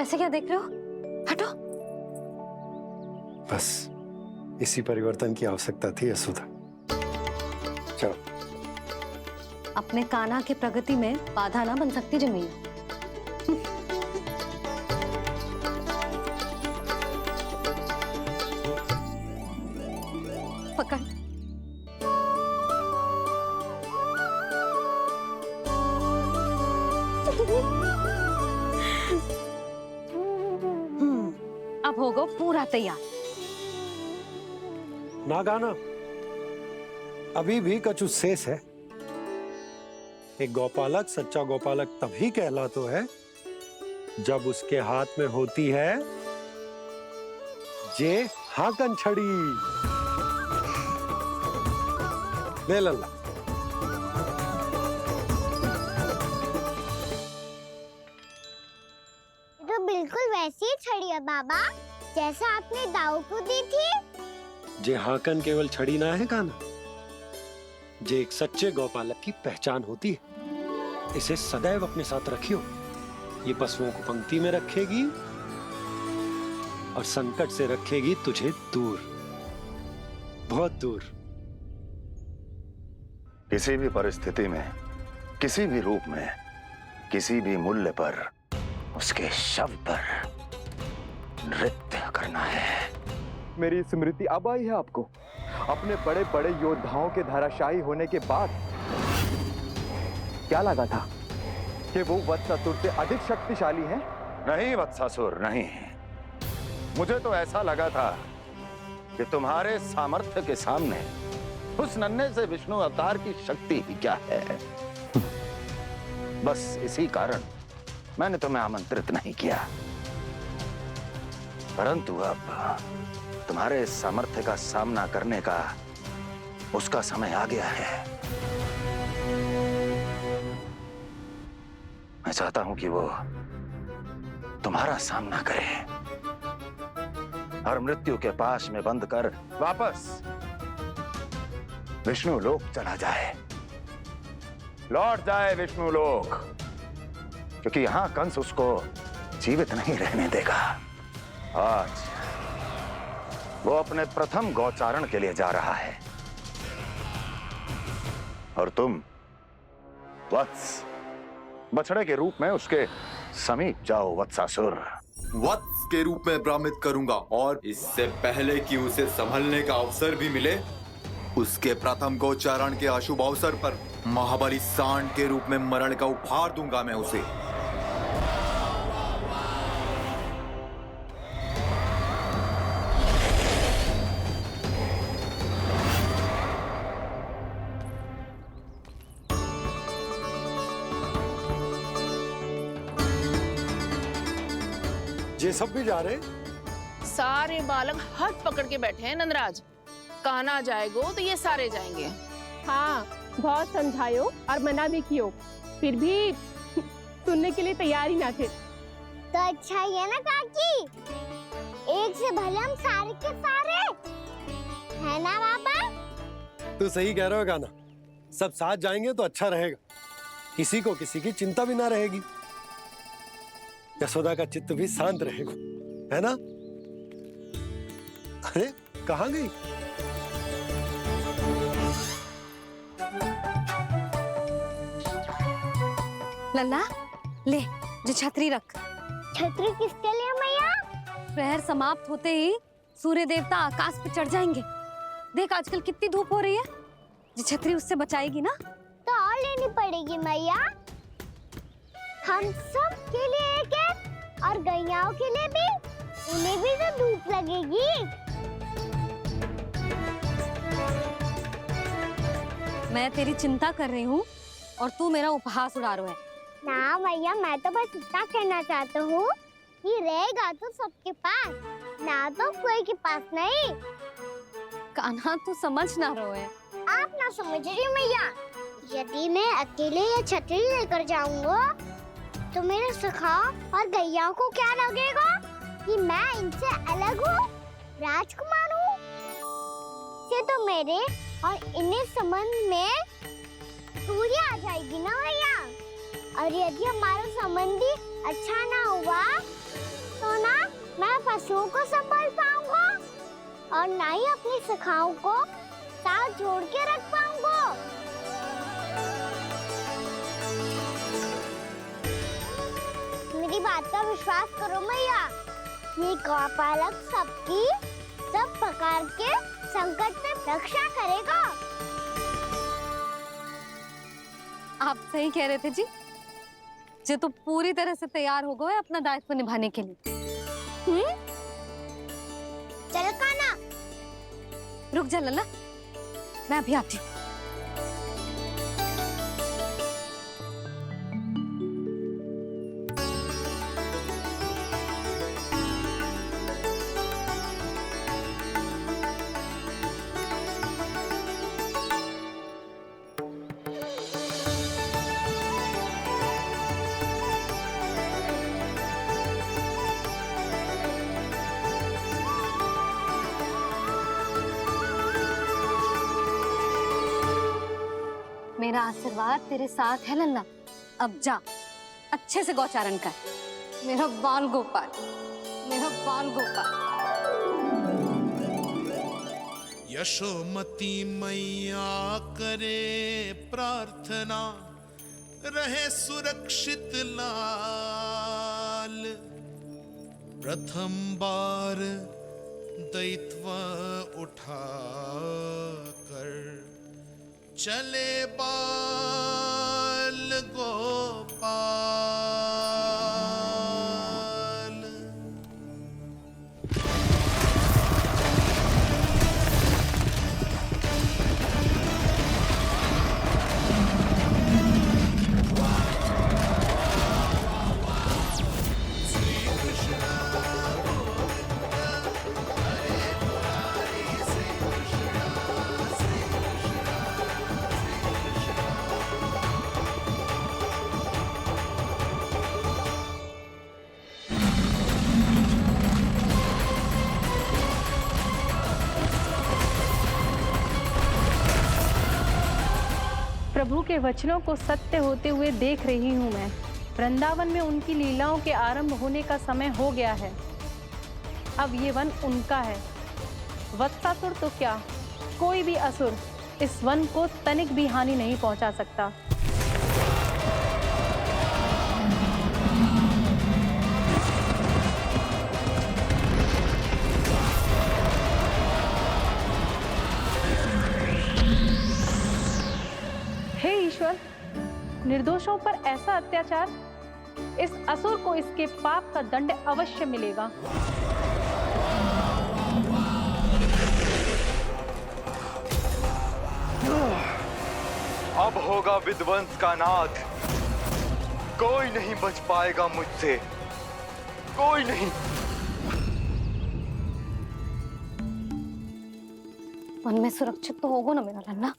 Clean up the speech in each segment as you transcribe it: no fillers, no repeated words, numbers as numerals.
ऐसे क्या देख रहे हो? हटो। बस इसी परिवर्तन की आवश्यकता थी यशोदा। चलो। अपने कान्हा की प्रगति में बाधा ना बन सकती जमीन। पकड़। अब होगा पूरा तैयार। ना गाना, अभी भी कछु शेष है। एक गौपालक सच्चा गौपालक तभी कहलाता है जब उसके हाथ में होती है जे हाकन छड़ी। ले लल्ला। तो बिल्कुल वैसी ही छड़ी है बाबा, जैसा आपने दाऊ को दी थी। जे हाकन केवल छड़ी ना है कान्हा, जे एक सच्चे गौपालक की पहचान होती है। इसे सदैव अपने साथ रखियो। ये पशुओं को पंक्ति में रखेगी और संकट से रखेगी तुझे दूर, बहुत दूर। किसी भी परिस्थिति में, किसी भी रूप में, किसी भी मूल्य पर उसके शव पर नृत्य करना है। मेरी स्मृति अब आई है आपको, अपने बड़े बड़े योद्धाओं के धराशायी होने के बाद। क्या लगा था कि वो वत्सासुर से अधिक शक्तिशाली हैं? नहीं वत्सासुर, नहीं। मुझे तो ऐसा लगा था कि तुम्हारे सामर्थ्य के सामने उस नन्हे से विष्णु अवतार की शक्ति ही क्या है। बस इसी कारण मैंने तुम्हें आमंत्रित नहीं किया। परंतु अब तुम्हारे सामर्थ्य का सामना करने का उसका समय आ गया है। मैं चाहता हूं कि वो तुम्हारा सामना करे और मृत्यु के पाश में बंद कर वापस विष्णु लोक चला जाए, लौट जाए विष्णु लोक, क्योंकि यहां कंस उसको जीवित नहीं रहने देगा। आज वो अपने प्रथम गौचारण के लिए जा रहा है और तुम वत्स, बछड़े के रूप में उसके समीप जाओ वत्सासुर। वत्स के रूप में भ्रमित करूंगा और इससे पहले कि उसे संभलने का अवसर भी मिले, उसके प्रथम गोचारण के अशुभ अवसर पर महाबली सांड के रूप में मरण का उपहार दूंगा मैं उसे। ये सब भी जा रहे? सारे बालक हाथ पकड़ के बैठे हैं नंदराज। कान्हा जाएगो तो ये सारे जाएंगे। हाँ, बहुत समझायो और मना भी कियो, फिर भी सुनने के लिए तैयार ही ना थे। तो अच्छा ही है ना काकी, एक से भले हम सारे के सारे, है ना बाबा? तू सही कह रहे हो गाना, सब साथ जाएंगे तो अच्छा रहेगा, किसी को किसी की चिंता भी ना रहेगी, यशोदा का चित्त भी शांत रहेगा, है ना? अरे कहाँ गई? लल्ला ले, जो छतरी रख। छतरी किसके लिए मैया? प्रहर समाप्त होते ही सूर्य देवता आकाश पे चढ़ जाएंगे। देख आजकल कितनी धूप हो रही है, जो छतरी उससे बचाएगी ना। तो और लेनी पड़ेगी मैया, हम सब के लिए एक एक, और गैयाओं के लिए भी, उन्हें भी तो धूप लगेगी। मैं तेरी चिंता कर रही हूँ और तू मेरा उपहास उड़ा रहा है। ना भैया, मैं तो बस इतना कहना चाहता हूँ कि रहेगा तो सबके पास, ना तो कोई के पास नहीं। कान्हा तू समझ ना रहो है। आप ना समझ रही मैया, यदि मैं अकेले ये छतरी लेकर जाऊंगा तो मेरे सखा और गैया को क्या लगेगा कि मैं इनसे अलग हूँ, राजकुमार हूँ। ये तो मेरे और इन्हें संबंध में दूरी आ जाएगी ना भैया। और यदि हमारा संबंध भी अच्छा ना हुआ तो ना मैं पशुओं को संभाल पाऊंगा और ना ही अपनी सखाओं को साथ जोड़ के रख पाऊंगा। मेरी बात का विश्वास करो मैया, ये गौपालक सबकी सब प्रकार के संकट से रक्षा करेगा। आप सही कह रहे थे जी। जे तो पूरी तरह से तैयार हो गए अपना दायित्व निभाने के लिए। चल काना। रुक जा लल्ला, मैं अभी आती हूँ। मेरा आशीर्वाद तेरे साथ है लल्ला। अब जा, अच्छे से गौचारण कर। मेरा बाल गोपाल, मेरा बाल गोपाल। यशोमती मैया करे प्रार्थना, रहे सुरक्षित लाल। प्रथम बार दैत्व उठा कर चले बाल गोपाल। प्रभु के वचनों को सत्य होते हुए देख रही हूँ मैं। वृंदावन में उनकी लीलाओं के आरंभ होने का समय हो गया है। अब ये वन उनका है। वत्सासुर तो क्या, कोई भी असुर इस वन को तनिक भी हानि नहीं पहुंचा सकता। हे ईश्वर, निर्दोषों पर ऐसा अत्याचार, इस असुर को इसके पाप का दंड अवश्य मिलेगा। अब होगा विध्वंस का नाद। कोई नहीं बच पाएगा मुझसे, कोई नहीं। वन में सुरक्षित तो होगा ना मेरा लल्ला।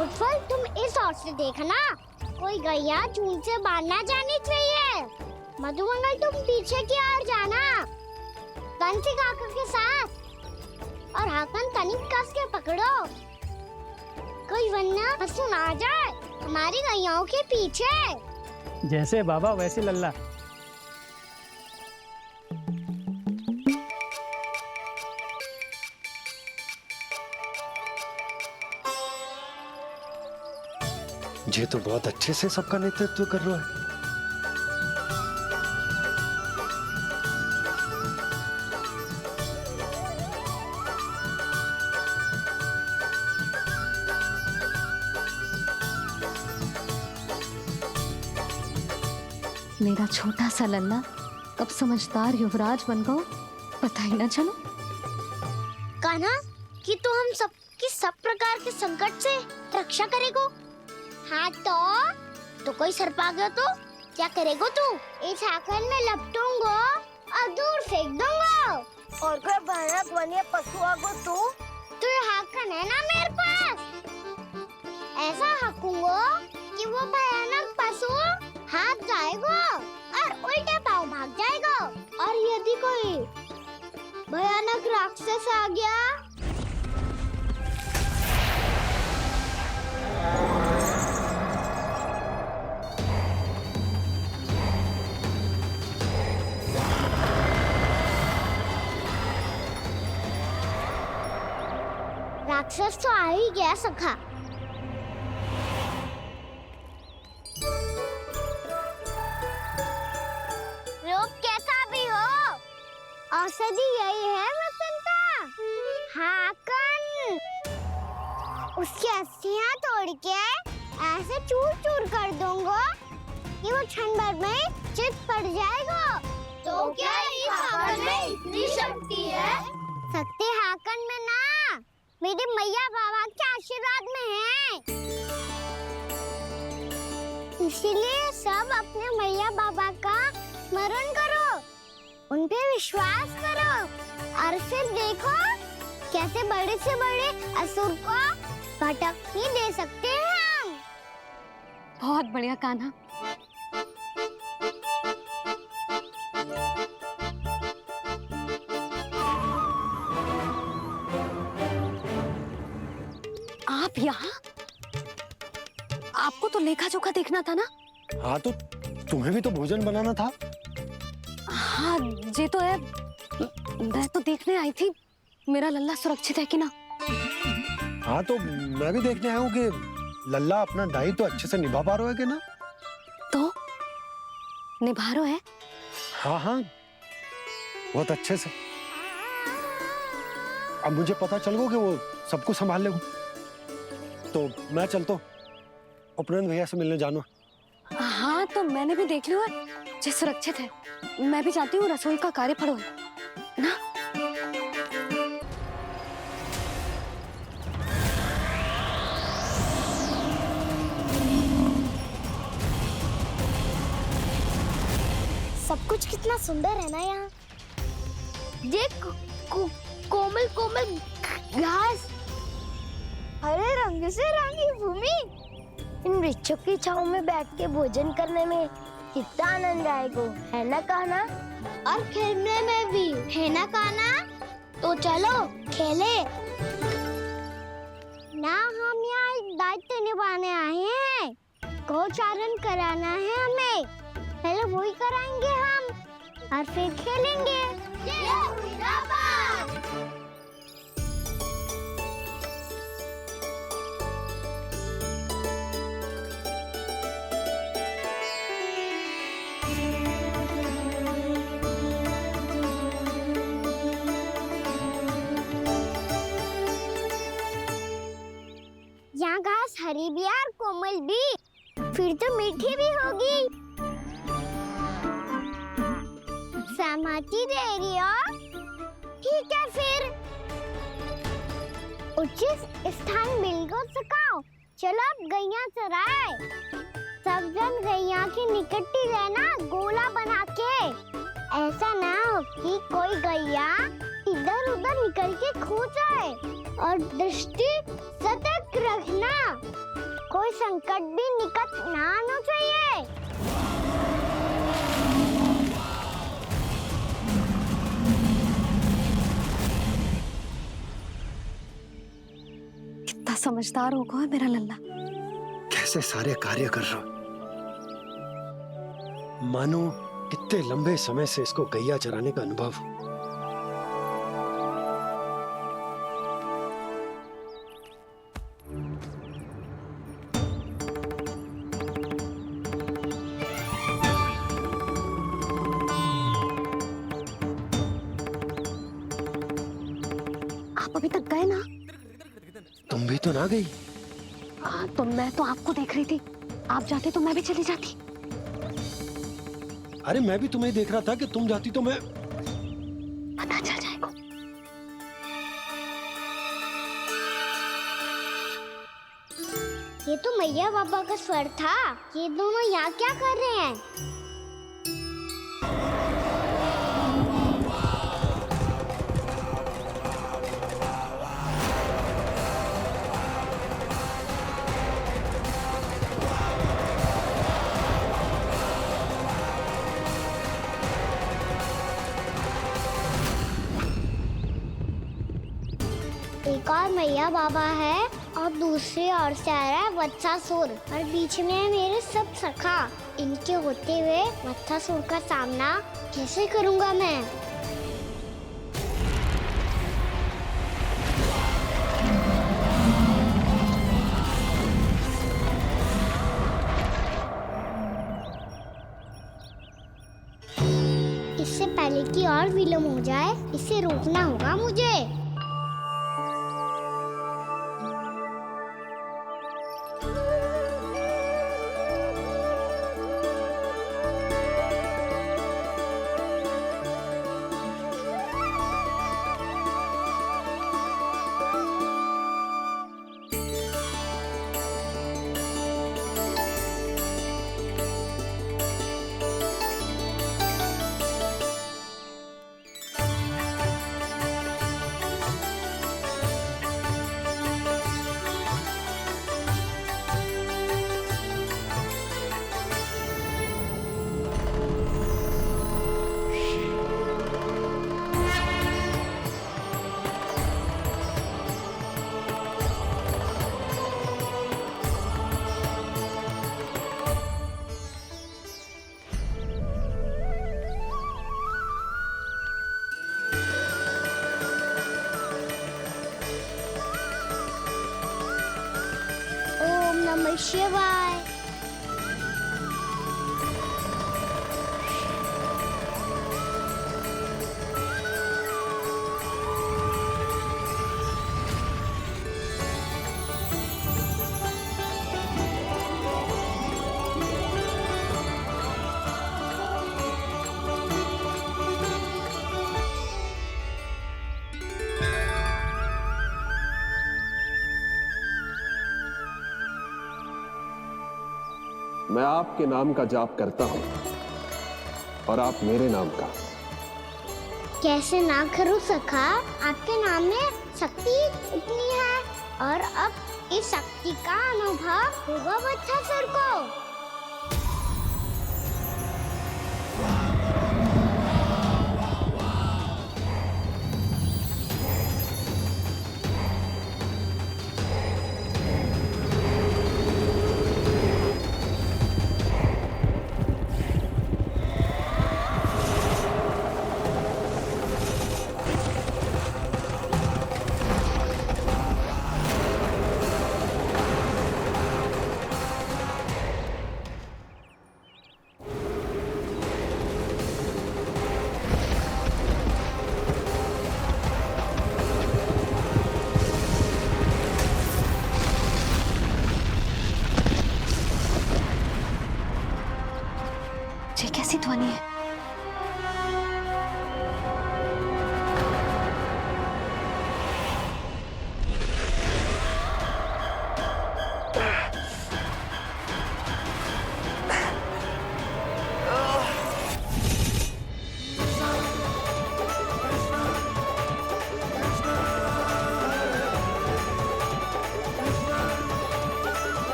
उत्पल, तुम इस ओर से देखना, कोई गैया चून से बाहर ना जानी चाहिए। मधुमंगल, तुम पीछे की ओर जाना, कंसी काका के साथ, और हाकन तनिक कस के पकड़ो, कोई वरना पशु ना आ जाए हमारी गैयाओं के पीछे। जैसे बाबा वैसे लल्ला। ये तो बहुत अच्छे से सबका नेतृत्व कर रहा है। मेरा छोटा सा लल्ला कब समझदार युवराज बन गो पता ही ना चलो। कान्हा, कि तू हम सबकी सब प्रकार के संकट से रक्षा करेगो। हाँ तो कोई सर्प आ गया तो क्या करेगो तू? इस हाकन में लपटूंगो और दूर फेंक दूंगा। और कोई भयानक वन्य पशु आगो तो ये हाकन है ना मेरे पास, ऐसा हाकूंगो कि वो भयानक पशु हाथ जाएगा और उल्टे पाँव भाग जाएगा। और यदि कोई भयानक राक्षस आ गया राक्षस तो आ ही गया सखा। रोग कैसा भी हो, औषधि यही है वसंता। हाकन उसकी अस्थियां तोड़ के ऐसे चूर चूर कर दूंगा कि वो क्षण भर में चित पड़ जाएगा। तो क्या इस हाकन में इतनी शक्ति है? शक्ति हाकन में ना, मेरे मैया बाबा के आशीर्वाद में है। इसीलिए सब अपने मैया बाबा का स्मरण करो, उन पे विश्वास करो और फिर देखो कैसे बड़े से बड़े असुर को भटकने दे सकते हैं हम। बहुत बढ़िया कान्हा। आप यहाँ? आपको तो लेखा जोखा देखना था ना? हाँ तो तुम्हें भी तो भोजन बनाना था। हाँ ये तो है, मैं तो देखने आई थी मेरा लल्ला सुरक्षित है कि ना। हाँ तो मैं भी देखने आया हूँ कि लल्ला अपना दायित्व तो अच्छे से निभा पा रहा है कि ना। तो निभा रहा है? हाँ हाँ बहुत अच्छे से। अब मुझे पता चल गया कि वो सब कुछ संभाल लेगा। तो मैं चलता हूँ, उपनंद भैया से मिलने जाना। हाँ तो मैंने भी देख लिया जो सुरक्षित है। मैं भी चाहती हूँ रसोई का कार्य पड़ो ना। सब कुछ कितना सुंदर है ना यहाँ। देख कोमल कोमल घास, हरे रंग से रंगी भूमि। इन वृक्षों की छांव में बैठ के भोजन करने में कितना आनंद आएगा, है ना कान्हा? और खेलने में भी, है ना कान्हा? तो चलो खेले ना। हम यहाँ एक दायित्व निभाने आए हैं, गोचारण कराना है हमें। पहले वही कराएंगे हम और फिर खेलेंगे। यहाँ घास हरी भी और कोमल भी, फिर तो मीठी भी होगी। सहमति दे रही हो? ठीक है फिर उचित स्थान मिलकर सकाओ। चलो अब गैया चराए। सब जन गैया की निकटती रहना गोला बना के। ऐसा ना हो कि कोई गैया इधर उधर निकल के खो जाए। और दृष्टि सतर्क रखना, कोई संकट भी निकट ना आना चाहिए। कितना समझदार होगा है मेरा लल्ला। कैसे सारे कार्य कर रहा, मानो कितने लंबे समय से इसको गैया चराने का अनुभव हो। आप अभी तक गए ना? तुम भी तो ना गई। तो मैं तो आपको देख रही थी, आप जाते तो मैं भी चली जाती। अरे मैं भी तुम्हें देख रहा था कि तुम जाती तो मैं पता चल जाएगा। ये तो मैया बाबा का स्वर था। ये दोनों यहाँ क्या कर रहे हैं? एक और मैया बाबा है और दूसरी ओर से आ रहा है वत्सासुर और बीच में है मेरे सब सखा। इनके होते हुए वत्सासुर का सामना कैसे करूंगा मैं? इससे पहले कि और विलम्ब हो जाए, इसे रोकना होगा मुझे। ओम नमः शिवाय। मैं आपके नाम का जाप करता हूं और आप मेरे नाम का। कैसे ना करूं सखा? आपके नाम में शक्ति इतनी है और अब इस शक्ति का अनुभव होगा वत्सासुर को। ये कैसी ध्वनि है?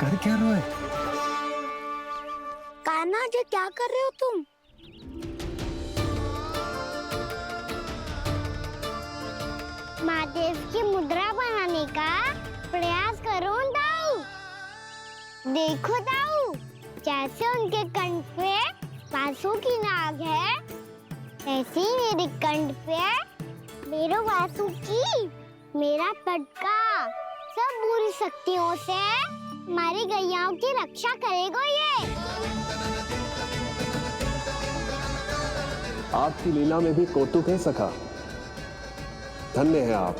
कर क्या रहे हो? कान्हा जी क्या कर रहे हो तुम? महादेव की मुद्रा बनाने का प्रयास करो दाऊ। देखो दाऊ, जैसे उनके कंठ पे वासु की नाग है, ऐसे ही मेरे कंठ पे मेरे वासु की मेरा पटका सब बुरी शक्तियों से हमारी गैयाओं की रक्षा करेगा ये। आपकी लीला में भी कौतुक है सखा। धन्य है आप।